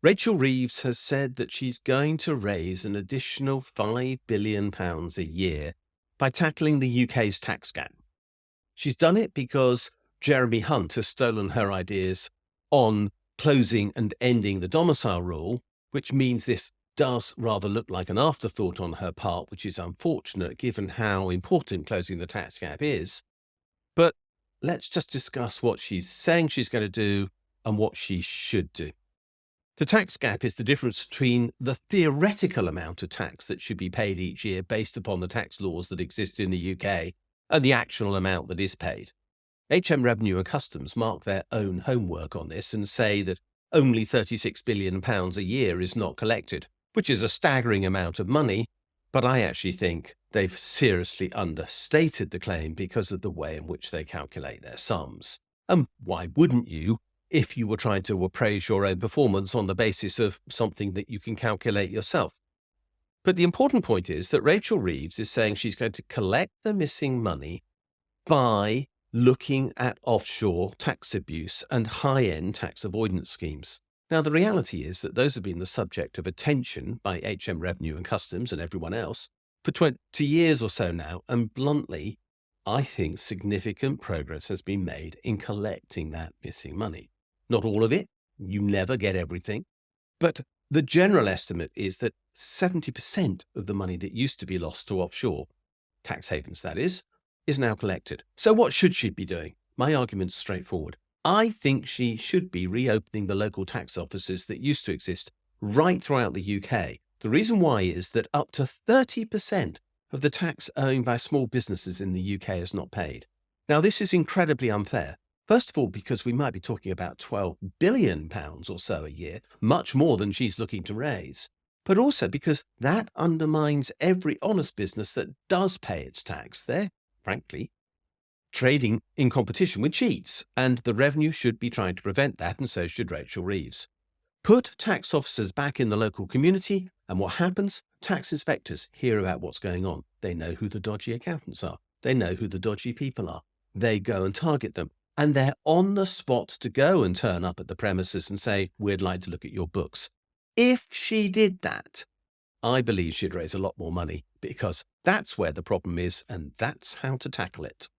Rachel Reeves has said that she's going to raise an additional £5 billion a year by tackling the UK's tax gap. She's done it because Jeremy Hunt has stolen her ideas on closing and ending the domicile rule, which means this does rather look like an afterthought on her part, which is unfortunate given how important closing the tax gap is. But let's just discuss what she's saying she's going to do and what she should do. The tax gap is the difference between the theoretical amount of tax that should be paid each year based upon the tax laws that exist in the UK and the actual amount that is paid. HM Revenue and Customs mark their own homework on this and say that only £36 billion a year is not collected, which is a staggering amount of money, but I actually think they've seriously understated the claim because of the way in which they calculate their sums. And why wouldn't you if you were trying to appraise your own performance on the basis of something that you can calculate yourself? But the important point is that Rachel Reeves is saying she's going to collect the missing money by looking at offshore tax abuse and high-end tax avoidance schemes. Now, the reality is that those have been the subject of attention by HM Revenue and Customs and everyone else for 20 years or so now, and bluntly, I think significant progress has been made in collecting that missing money. Not all of it, you never get everything, but the general estimate is that 70% of the money that used to be lost to offshore, tax havens that is now collected. So what should she be doing? My argument's straightforward. I think she should be reopening the local tax offices that used to exist right throughout the UK. The reason why is that up to 30% of the tax owed by small businesses in the UK is not paid. Now, this is incredibly unfair. First of all, because we might be talking about £12 billion or so a year, much more than she's looking to raise. But also because that undermines every honest business that does pay its tax. They're, frankly, trading in competition with cheats, and the revenue should be trying to prevent that, and so should Rachel Reeves. Put tax officers back in the local community, and what happens? Tax inspectors hear about what's going on. They know who the dodgy accountants are. They know who the dodgy people are. They go and target them, and they're on the spot to go and turn up at the premises and say, we'd like to look at your books. If she did that, I believe she'd raise a lot more money, because that's where the problem is, and that's how to tackle it.